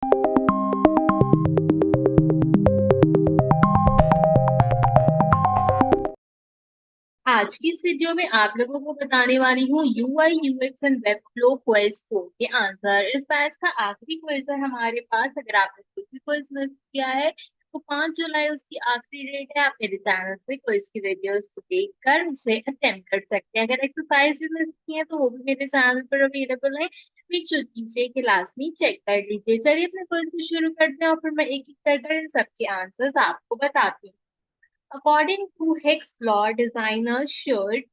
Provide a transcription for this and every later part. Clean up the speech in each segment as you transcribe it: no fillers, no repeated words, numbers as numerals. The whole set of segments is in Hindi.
आज की इस वीडियो में आप लोगों को बताने वाली हूँ UI UX and web flow quiz 4 के आंसर। इस बैच का आखिरी क्विज है हमारे पास। अगर आपने कोई भी क्विज मिस किया है तो 5 जुलाई उसकी आखिरी डेट है। आप मेरे चैनल से क्विज की वीडियोस को देखकर उसे अटेम्प्ट कर सकते हैं। अगर एक्सरसाइज भी मिस की है तो वो भी मेरे चैनल पर अवेलेबल है। मेक श्योर कीजिए कि लास्ट में चेक कर लीजिए। चलिए अपने क्विज को शुरू करते हैं और फिर मैं एक एक कर इन सबके आंसर्स आपको बताती हूँ। According to Hicks law, designers should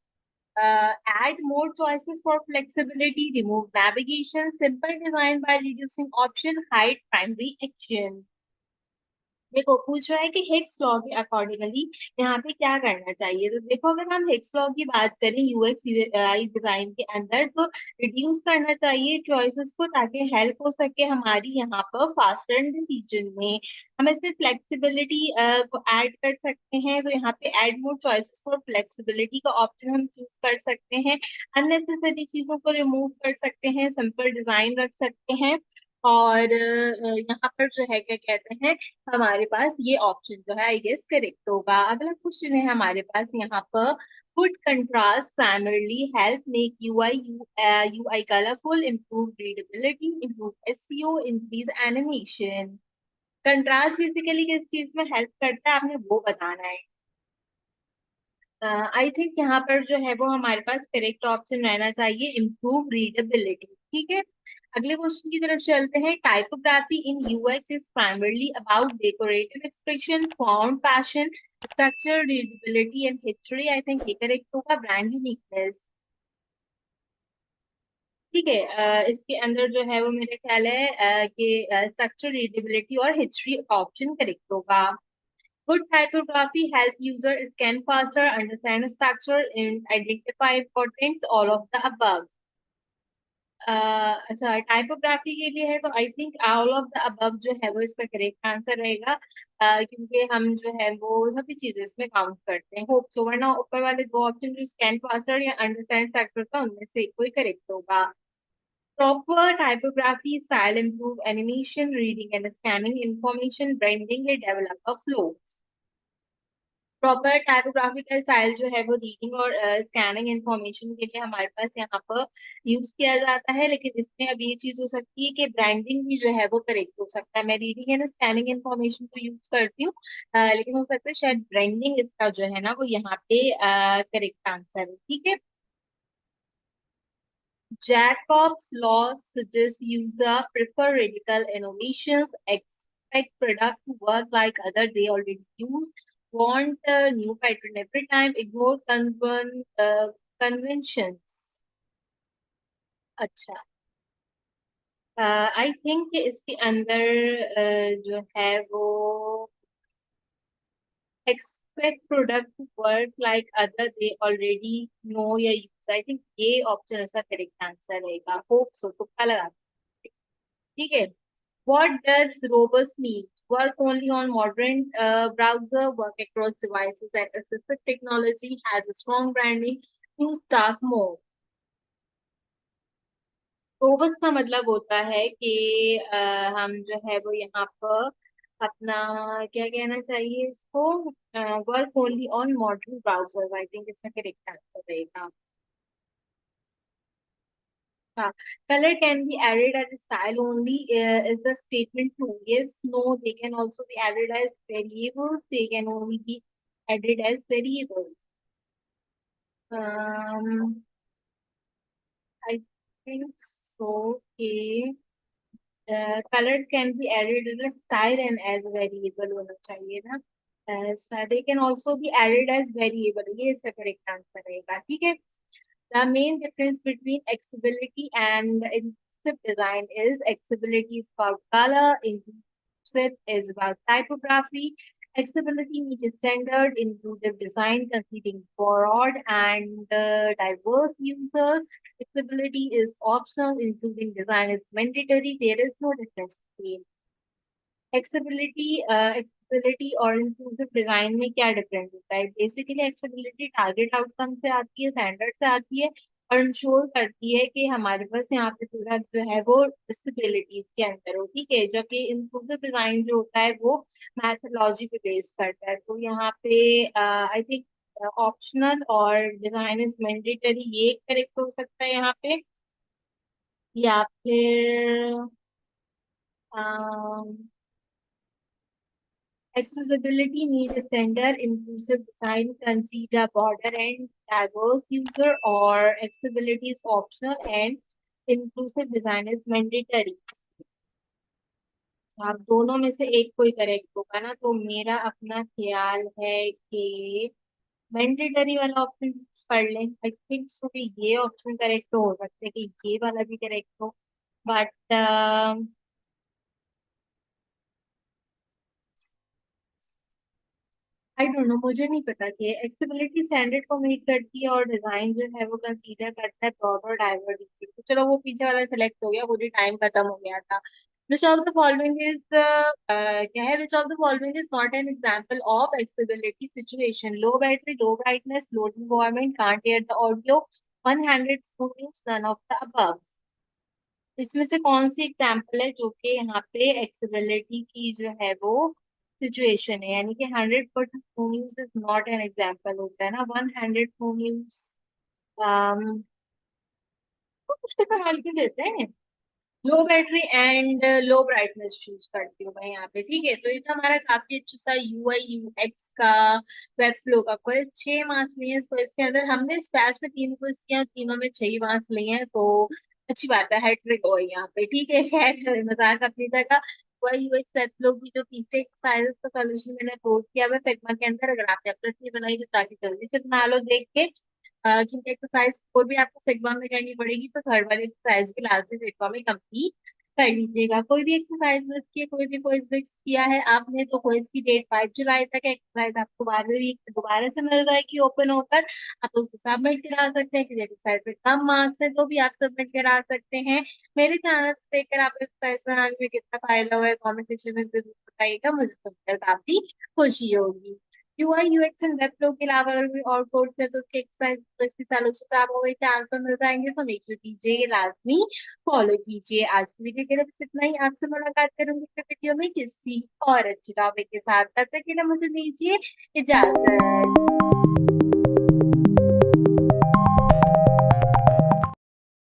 add more choices for flexibility, remove navigation, simple design by reducing option, hide primary action. देखो पूछ रहा है कि हिक्स लॉ के अकॉर्डिंगली यहाँ पे क्या करना चाहिए। तो देखो अगर हम हिक्स लॉ की बात करें यूएक्स यूआई डिजाइन के अंदर तो रिड्यूस करना चाहिए चॉइसेस को ताकि हेल्प हो सके हमारी यहाँ पर फास्टर डिसीजन में। हम इसमें फ्लेक्सिबिलिटी को ऐड कर सकते हैं। तो यहाँ पे add more choices for flexibility का ऑप्शन हम चूज कर सकते हैं। अननेसेसरी चीजों को रिमूव कर सकते हैं, सिंपल डिजाइन रख सकते हैं। और यहाँ पर जो है क्या कहते हैं हमारे पास ये ऑप्शन जो है आई गेस करेक्ट होगा। अगला क्वेश्चन है हमारे पास यहाँ पर good contrast primarily help make UI colourful, improve readability, improve SEO, increase animation. Contrast basically किस चीज में हेल्प करता है आपने वो बताना है। आई थिंक यहाँ पर जो है वो हमारे पास करेक्ट ऑप्शन रहना चाहिए इम्प्रूव रीडेबिलिटी। ठीक है, अगले क्वेश्चन की तरफ चलते हैं। Typography in UX is primarily about decorative expression, font passion, structure, readability and history. I think ये करेक्ट होगा, ब्रांड यूनिकनेस। ठीक है, इसके अंदर जो है वो मेरे ख्याल है कि स्ट्रक्चर, रीडेबिलिटी और हिस्ट्री का ऑप्शन करेक्ट होगा। Good typography help user scan faster, understand structure, and identify importance. All of the above. अच्छा, टाइपोग्राफी के लिए है तो I think all of the above जो है वो इसका करेक्ट आंसर रहेगा। क्योंकि हम जो है वो सभी चीजें इसमें काउंट करते हैं। होप सो, वरना ऊपर वाले दो ऑप्शन जो स्कैन फास्टर या अंडरस्टैंड फैक्टर था उनमें से कोई करेक्ट होगा। Proper typography style improve animation, reading and scanning information, branding and develop a flow। Proper typography का स्टाइल जो है वो रीडिंग और स्कैनिंग इंफॉर्मेशन के लिए हमारे पास यहाँ पर यूज किया जाता है। लेकिन इसमें अब ये चीज हो सकती है कि ब्रांडिंग भी जो है वो करेक्ट हो सकता है। मैं रीडिंग एंड स्कैनिंग इंफॉर्मेशन को यूज करती हूँ, लेकिन हो सकता है शायद ब्रांडिंग इसका जो है ना वो यहाँ पे करेक्ट आंसर है। ठीक है, Jacob's law suggests user prefer radical innovations, expect product to work like other they already use, want a new pattern every time, ignore conventions। अच्छा, आई थिंक इसके अंदर जो है वो expect product to work like other they already know या use। आई थिंक ये ऑप्शन इसका करेक्ट आंसर रहेगा। होप सो, तुक्का लगा। ठीक है, what does robust mean? Work only on modern browser, work across devices and assistive technology, has a strong branding, use dark mode। Robust का मतलब होता है कि हम जो है वो यहाँ पर अपना क्या कहना चाहिए इसको, work only on modern browsers. I think इसका करेक्ट आंसर रहेगा। हाँ, color can be added as a style only, is the statement true? Yes, no, they can also be added as variables. They can only be added as variables. Um, I think so. Okay. Colors can be added as a style and as a variable होना चाहिए ना। They can also be added as variable। ये इसका correct answer रहेगा। ठीक है, the main difference between accessibility and inclusive design is accessibility is about color, inclusive is about typography. Accessibility means standard, inclusive design considering broad and diverse users. Accessibility is optional, including design is mandatory. There is no difference between accessibility और इंक्लूसिव डिजाइन में क्या डिफरेंस होता है। बेसिकली एक्सेसिबिलिटी टारगेट आउटकम से आती है, स्टैंडर्ड से आती है, और इंश्योर करती है कि हमारे पास यहाँ पे प्रोडक्ट जो है वो डिसेबिलिटीज के अंदर हो, ठीक है। जबकि इंक्लूसिव डिजाइन जो होता है वो मैथोलॉजी पे बेस करता है। तो यहाँ पे आई थिंक ऑप्शनल और डिजाइन इज मैंडेटरी, ये करेक्ट हो सकता है यहाँ पे। या फिर accessibility need a sender, inclusive design consider border and diverse user, or accessibility is optional and inclusive design is mandatory। आप दोनों में से एक कोई करेक्ट होगा ना, तो मेरा अपना ख्याल है कि मैंडेटरी वाला ऑप्शन पढ़ लें। आई थिंक सो कि ये ऑप्शन करेक्ट तो हो सकता है कि ये वाला भी करेक्ट हो, बट आई डोंट नो, मुझे नहीं पता कि एक्सेसिबिलिटी स्टैंडर्ड को मीट करती है और डिजाइन जो है वो कंसीडर करता है ब्रॉड और डाइवर्सिटी। तो चलो वो पीछे वाला सेलेक्ट हो गया, पूरी टाइम खत्म हो गया था। Which of the following is क्या है, which of the following is not an example of accessibility situation? Low battery, low brightness, low environment, can't hear the audio, one handed screw, none of the above. इसमें से कौन सी एग्जाम्पल है जो कि यहाँ पे एक्सेसिबिलिटी की जो है वो सिचुएशन है? यानी कि 100% phone use is not an example होता है ना, वन हैंडेड फोन यूज तो कुछ तो संभाल के लेते हैं। Low battery and low brightness choose करती हूँ मैं यहाँ पे, ठीक है। तो ये था हमारा काफी अच्छा सा यूआई यूएक्स का वेब फ्लो का क्विज। 6 मार्क्स लिए हैं इस क्विज के अंदर। हमने इस बैच में 3 क्विज किया, तीनों में 6 मार्क्स लिए हैं, तो अच्छी बात है, हैट्रिक हो गई यहाँ पे, ठीक है। खैर मजाक अपनी जगह। यूआई यूएक्स वेब फ्लो की जो तीसरे एक्सरसाइजेस का सोल्यूशन मैंने अपलोड किया हुआ है फिग्मा के अंदर, अगर आप चैप्टर नहीं बनाई तो ताकि जल्दी से बना लो देख के। क्योंकि एक्सरसाइज और भी आपको फिग्मा में करनी पड़ेगी, तो थर्ड वाली एक्सरसाइज भी लाजमी फिग्मा में कंप्लीट कर लीजिएगा। कोई भी एक्सरसाइज मिस किए, कोई भी क्विज मिस किया है आपने, तो क्विज की डेट 5 जुलाई तक है। एक्सरसाइज आपको 12वीं वीक दोबारा से मिल जाएगी ओपन होकर। आप उसको सबमिट करा सकते हैं, किसी एक्सरसाइज में कम मार्क्स है तो भी आप सबमिट करा सकते हैं। मेरे चैनल से देखकर आप एक्सरसाइज बनाने में कितना फायदा हुआ है कॉमेंट सेक्शन में जरूर बताइएगा, मुझे सुनकर काफी खुशी होगी। UI UX and web flow के अलावा अगर कोई और कोर्स है तो उसके एक्सरसाइज तो इसके सॉल्यूशन आपको वही चैनल पर मिल जाएंगे, तो मेक श्योर कीजिए ये लाजमी फॉलो कीजिए। आज की वीडियो के लिए बस इतना ही। आपसे मुलाकात करूंगी फिर वीडियो में किसी और अच्छी टॉपिक के साथ। तब तक के लिए मुझे दीजिए इजाजत।